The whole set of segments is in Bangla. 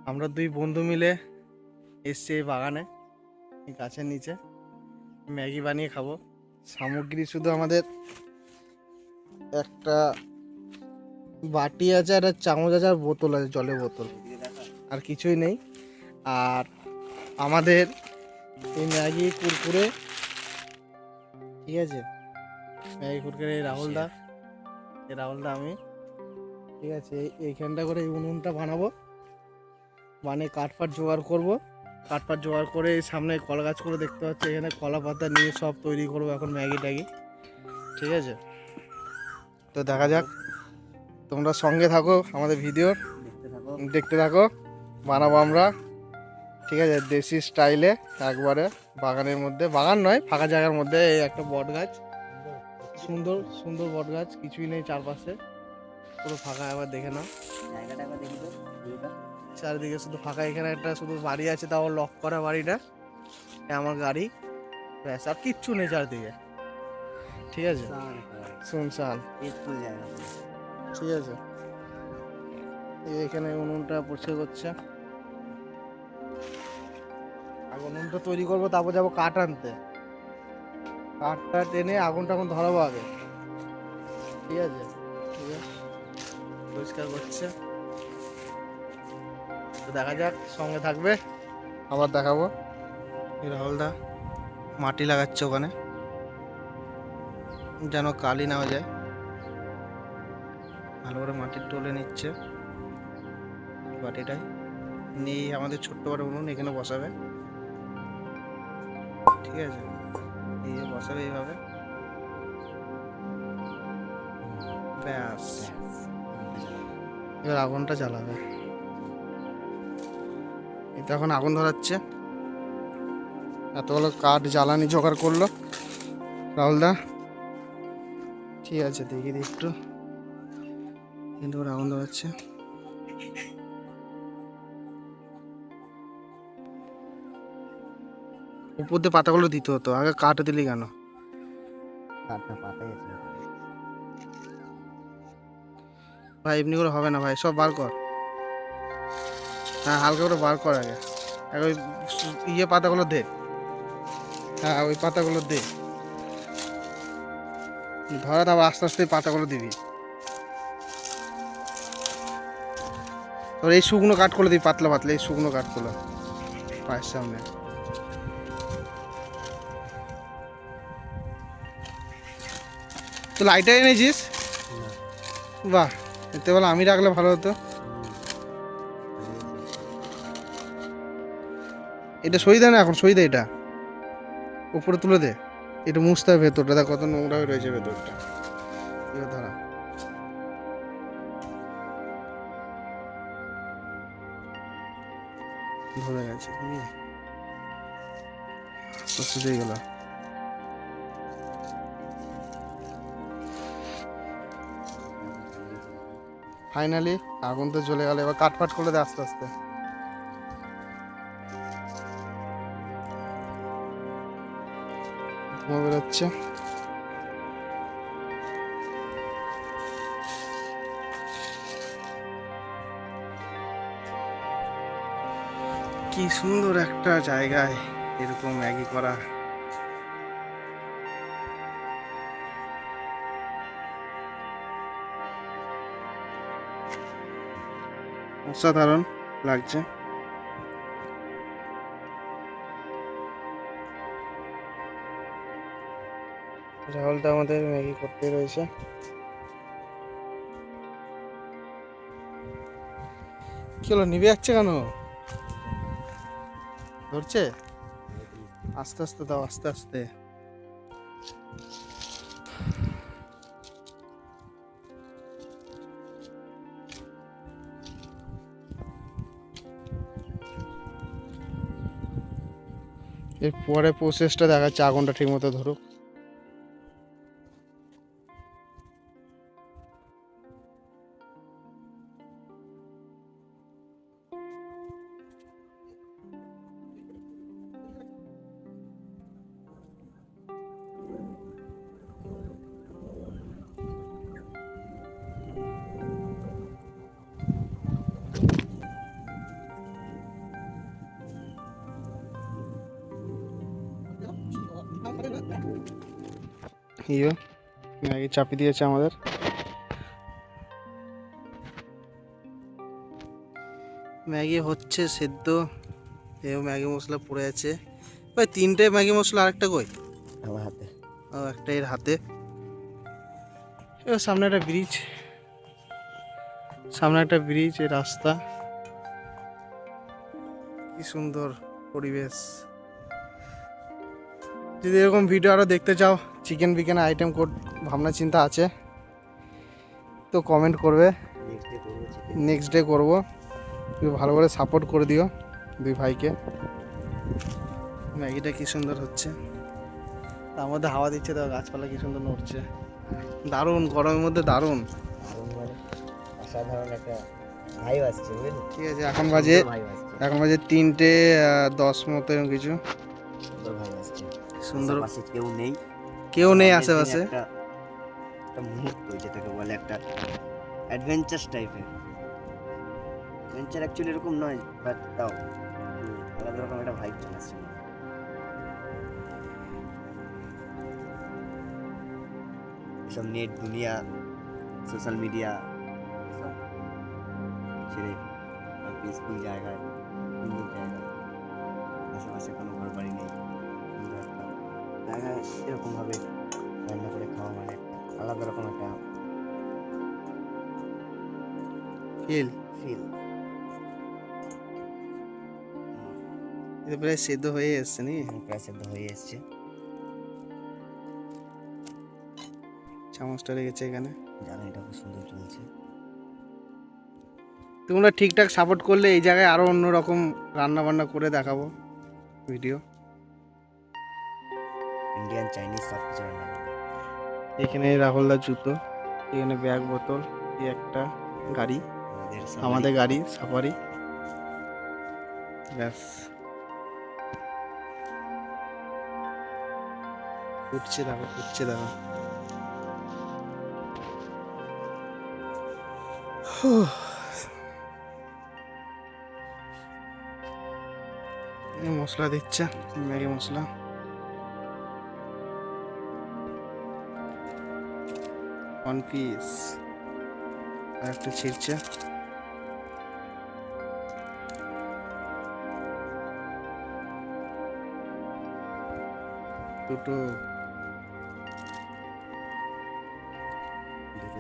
আমরা দুই বন্ধু মিলে এসছি এই বাগানে, এই গাছের নিচে ম্যাগি বানিয়ে খাবো। সামগ্রী শুধু আমাদের একটা বাটি আছে, আর একটা চামচ আছে, আর বোতল আছে, জলের বোতল, আর কিছুই নেই। আর আমাদের এই ম্যাগি কুরকুরে, ঠিক আছে, ম্যাগি কুরকুরে এই রাহুলদা, আমি, ঠিক আছে, এইখানটা করে এই উনুনটা বানাবো, বানিয়ে কাঠফাট জোগাড় করবো। কাঠফাট জোগাড় করে সামনে কলা গাছ করে দেখতে পাচ্ছি, এখানে কলা পাতা নিয়ে সব তৈরি করবো এখন ম্যাগি ট্যাগি, ঠিক আছে। তো দেখা যাক, তোমরা সঙ্গে থাকো, আমাদের ভিডিও দেখতে থাকো। বানাবো আমরা, ঠিক আছে, দেশি স্টাইলে একবারে বাগানের মধ্যে, বাগান নয় ফাঁকা জায়গার মধ্যে। এই একটা বট গাছ, সুন্দর সুন্দর বট গাছ, কিছুই নেই চারপাশে, পুরো ফাঁকা। আবার দেখে নাও জায়গাটা, একবার দেখি তো, চারিদিকে শুধু ফাঁকা। এখানে একটা শুধু বাড়ি আছে, তাও লক করা বাড়িটা, আমার গাড়ি, ব্যাস, আর কিচ্ছু নেই চারদিকে, ঠিক আছে, শুনশান, ঠিক আছে। এখানে উনুনটা পরিষ্কার করছে, আগে উনুনটা তৈরি করবো, তারপর যাবো কাঠ আনতে। কাঠটা টেনে আগুনটা এখন ধরাবো আগে, ঠিক আছে, ঠিক আছে, পরিষ্কার করছে। তো দেখা যাক, সঙ্গে থাকবে, আবার দেখাবো। রাহুলদা মাটি লাগাচ্ছে ওখানে, যেন কালি না হয়ে যায়, ভালো করে মাটি টলে নিচ্ছে বাটিটায় নিয়ে। আমাদের ছোট্ট বড় উনুন এখানে বসাবে, ঠিক আছে, এই বসাবে এইভাবে, ব্যাস। এবার আগুনটা জ্বালাবে, এটা এখন আগুন ধরাচ্ছে। এতগুলো কাঠ জ্বালানি জোগাড় করলো রাহুলদা, ঠিক আছে, দেখি একটু, কিন্তু ওর আগুন ধরাচ্ছে। উপর দিয়ে পাতাগুলো দিতে হতো, আগে কাঠ দিলি কেন? কাঠটা পাতাই আছে ভাই, এমনি করে হবে না ভাই, সব বার কর। হ্যাঁ, হালকা করে বার কর আগে, ওই ইয়ে পাতাগুলো দে, হ্যাঁ ওই পাতাগুলো দে, ধরা, তারপর আস্তে আস্তে পাতাগুলো দিবি। তোর এই শুকনো কাঠগুলো দিবি, পাতলা পাতলা এই শুকনো কাঠগুলো পায়ের সামনে। তো লাইটার এনেছিস? বাহ, এতে বলে আমি রাখলে ভালো হতো। এটা সই দে না, এখন সই দে, এটা উপরে তুলে দে, এটা মুছতে হবে ভেতরটা, দেখ কত নোংরা হয়ে রয়েছে ভেতরটা। এবার ধরা, ধরে গেছে, আস্তে আস্তে দিয়ে গেল। ফাইনালি আগুন তো জ্বলে গেল, এবার কাটফাট করে দে আস্তে আস্তে। ধোঁয়া বেরোচ্ছে, কি সুন্দর একটা জায়গায় এরকম ম্যাগি করা, অসাধারণ লাগছে। রাহুলটা আমাদের ম্যাগি করতে রয়েছে। কি হলো, নিভে যাচ্ছে কেন? ধরছে, আস্তে আস্তে দাও, আস্তে আস্তে। এর পরে প্রসেসটা দেখাচ্ছে, আগুনটা ঠিক মতো ধরুক। ইয়ে ম্যাগি চাপি দিয়েছে আমাদের। ম্যাগি হচ্ছে সেদ্ধ, এও ম্যাগি মশলা পড়ে আছে। ভাই 3টে ম্যাগি মশলা, আরেকটা কই? আমার হাতে। ও, একটা এর হাতে। এবার সামনে একটা ব্রিজ, সামনে একটা ব্রিজ, এর রাস্তা, কি সুন্দর পরিবেশ। যদি এরকম ভিডিও আরও দেখতে চাও, চিকেন বিকেন আইটেম ভাবনা চিন্তা আছে, তো কমেন্ট করবে, নেক্সট ডে করবো। তুমি ভালো করে সাপোর্ট করে দিও দুই ভাইকে। ম্যাগিটা কি সুন্দর হচ্ছে, তার মধ্যে হাওয়া দিচ্ছে, তো গাছপালা কি সুন্দর নড়ছে, দারুণ, গরমের মধ্যে দারুণ। মানে অসাধারণ একটা ভাইব আসছে, বুঝলি? ঠিক আছে, এখন বাজে 3:10 মতো এরকম কিছু। সুন্দর ভাইব আসছে, সুন্দর, পাশে কেউ নেই, কেউ নেই আশেপাশে। একটা মুহূর্ত যেটাকে বলে একটা অ্যাডভেঞ্চার টাইপের। অ্যাডভেঞ্চার অ্যাকচুয়ালি এরকম নয়, বাট তাও আলাদা রকম একটা ভাইব চলে আসছে। এসব নেট দুনিয়া, সোশ্যাল মিডিয়া সব ছেড়ে পিসফুল জায়গায়, সুন্দর জায়গায়, আশেপাশে কোনো ঘর বাড়ি নেই, সুন্দর একটা জায়গায় এরকমভাবে রান্না করে খাওয়া মানে একটা আলাদা রকম একটা ফিল। ফিল। এটা প্রায় সেদ্ধ হয়ে এসছে নাকি? প্রায় সেদ্ধ হয়ে এসছে। চামচটা লেগেছে এখানে। জার্নিটা খুব সুন্দর চলছে। তোমরা ঠিকঠাক সাপোর্ট করলে এই জায়গায় আরও অন্যরকম রান্না বান্না করে দেখাবো ভিডিও। ইন্ডিয়ান, চাইনিজ সব কিছু রান্না করবো। এখানে রাহুলদার জুতো, এখানে ব্যাগ বোতল, এই একটা গাড়ি, আমাদের গাড়ি সাফারি। ব্যাস, উঠছে দেখো, উঠছে দেখো। মশলা দিচ্ছে, ম্যাগি মশলা। ওয়ান পিস, আর একটা ছিঁড়ছে। দুটো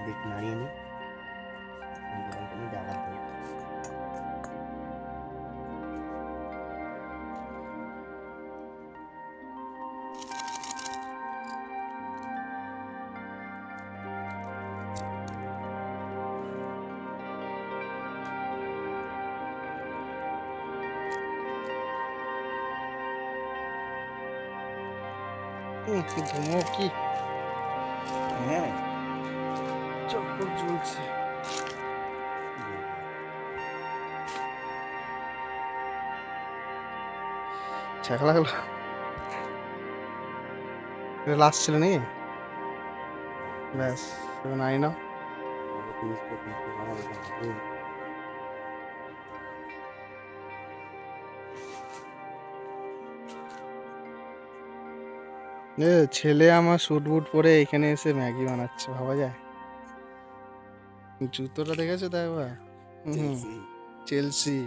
দিক নাড়িয়ে নিই, আবার দেবো। কি ধুমো, কি হ্যাঁ, চোখ জ্বলছে। ছ্যাঁকা লাগলো। এটা লাস্ট ছিল নাকি? ব্যাস, এখন আই নাও। ছেলে আমার স্যুট বুট পরে এখানে এসে ম্যাগি বানাচ্ছে, ভাবা যায়? জুতোটা দেখেছো তো একবার? চেলসি,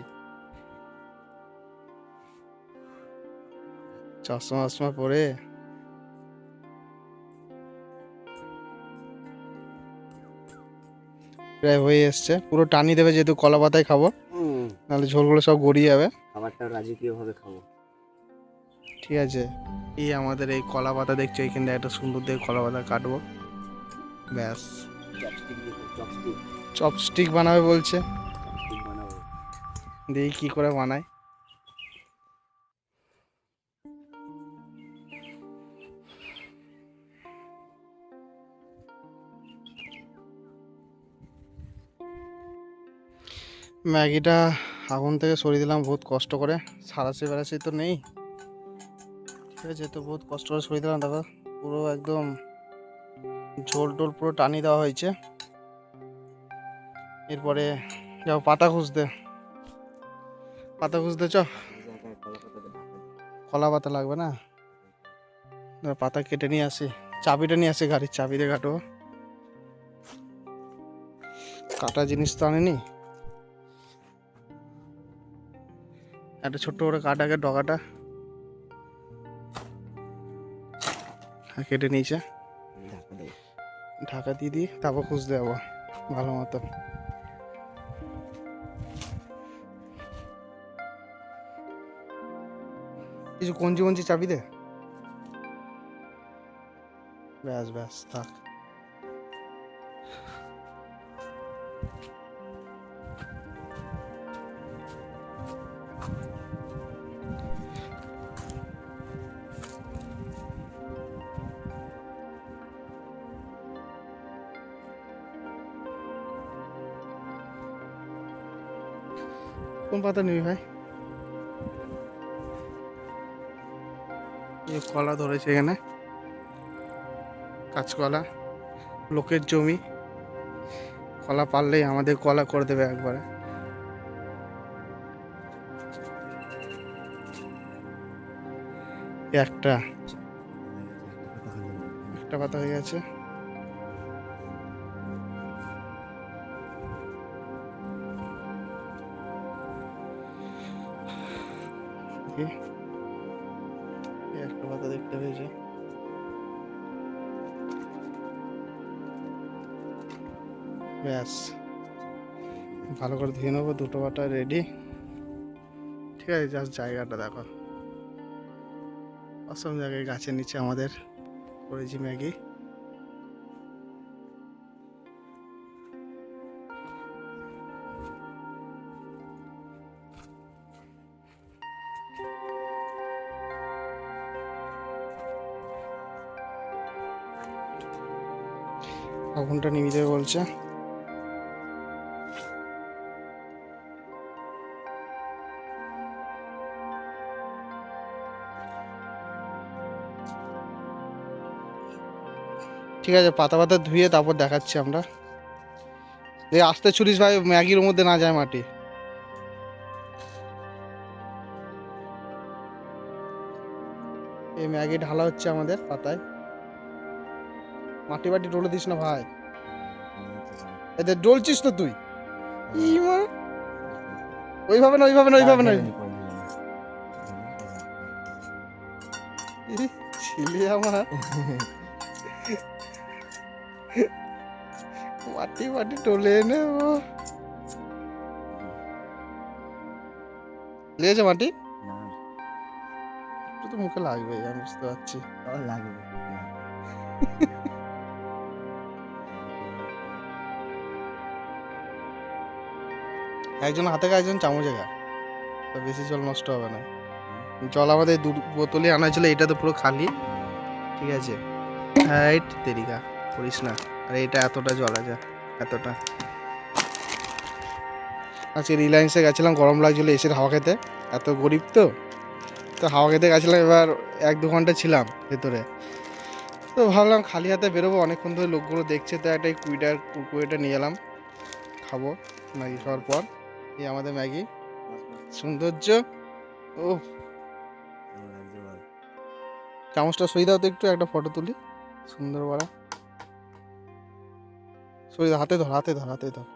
চশমা টশমা পরে। প্রায় হয়ে এসছে, পুরো টানি দেবে যেহেতু কলা পাতায় খাবো, নাহলে ঝোলগুলো সব গড়িয়ে যাবে। খাবারটা রাজকীয়ভাবে খাবো। ঠিক আছে, এই আমাদের এই কলা পাতা দেখছো, এইখানটা একটা সুন্দর দেখে কলা পাতা কাটবো, ব্যাস। চপস্টিক বানাবে বলছে, বানাবো। দেখি কি করে বানায়। ম্যাগিটা আগুন থেকে সরিয়ে দিলাম বহুত কষ্ট করে, সারাশি বেড়াশি তো নেই, ঠিক আছে, তো বহুত কষ্ট করে সরিয়ে দিলাম। দেখো পুরো একদম ঝোল টোল পুরো টানি দেওয়া হয়েছে। এরপরে যাও পাতা খুঁজতে, পাতা খুঁজতে চ। কলা পাতা লাগবে না, পাতা কেটে নিয়ে আসি। চাবিটা নিয়ে আসে, গাড়ির চাবি দিয়ে কাটো। কাটা জিনিস তো আনেনি। একটা ছোট্ট করে কাটাকে ডগাটা কেটে নিয়েছে। ঢাকা দে। ঢাকা দিয়ে দিই, তারপর খুঁজতে যাবো ভালো মতো। কিছু কঞ্চি মঞ্চি চাবি দে। ব্যাস ব্যাস থাক। কোন পাতা নিবি ভাই? এই কলা ধরেছে এখানে, কাঁচকলা। লোকের জমি, কলা পারলেই আমাদের কলা করে দেবে একবারে। একটা একটা পাতা হয়ে গেছে। এই একটা পাতা দেখতে পেয়েছে। ব্যাস, ভালো করে ধুয়ে নেবো। দুটো পাতা রেডি। ঠিক আছে, জাস্ট জায়গাটা দেখো, অসম জায়গায়। গাছের নিচে আমাদের করেছি ম্যাগি। আগুনটা নিভিয়ে দেবে বলছে। ঠিক আছে, পাতা পাতা ধুয়ে তারপর দেখাচ্ছি আমরা। এই আস্তে ছুরিস ভাই, ম্যাগির মধ্যে না যায় মাটি। এই ম্যাগি ঢালা হচ্ছে আমাদের পাতায়। মাটি বাটি ডলে দিস না ভাই, এতে ডলছিস তো তুই। ইমা, ওইভাবে না, ওইভাবে না, ওইভাবে না। ই, ছিলি আমার। মাটি মাটি টলে এনে ও লেগেছে মাটি। না, একটু তো মুখে লাগবে, আমি বুঝতে পারছি। লাগবে। একজন হাতে গা, একজন চামচে গা, তো বেশি জল নষ্ট হবে না। জল আমাদের দু বোতলে আনা ছিল, এটা তো পুরো খালি। ঠিক আছে, হাইট তেরিকা করিস না। আর এটা এতটা জল আছে, এতটা। আজকে রিলায়েন্সে গেছিলাম, গরম লাগছিল এসির হাওয়া খেতে। এত গরিব তো, তো হাওয়া খেতে গেছিলাম। এবার 1-2 ঘন্টা ছিলাম ভেতরে। তো ভাবলাম খালি হাতে বেরোবো, অনেকক্ষণ ধরে লোকগুলো দেখছে, তো একটা কুড়কুড়েটা নিয়ে এলাম, খাবো ম্যাগি খাওয়ার পর। এই আমাদের ম্যাগি, সৌন্দর্য। ও, চামচটা সই দাও তো একটু, একটা ফটো তুলি। সুন্দর বাড়া, সই দাও, হাতে ধর, হাতে ধর, হাতে ধর।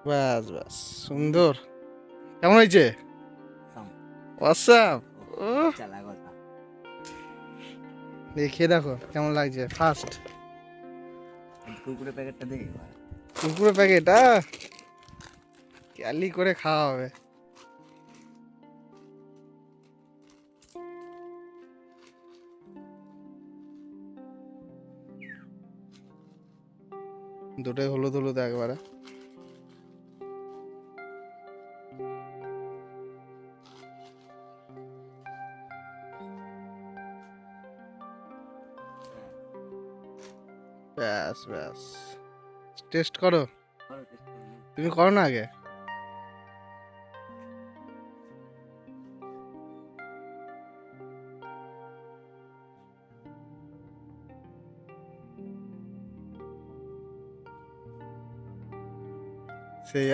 ব্যাস ব্যাস, সুন্দর। কেমন হয়েছে? অসাম। ও, চালা কথা। দেখে দেখো কেমন লাগছে। ফার্স্ট কুরকুরে প্যাকেটটা দে। কুকুরের প্যাকেট, ক্যালি করে খাওয়া হবে। দুটোই হলুদ হলুদ একবারে। ব্যাস ব্যাস, টেস্ট করো। তুমি করো না আগে। সেই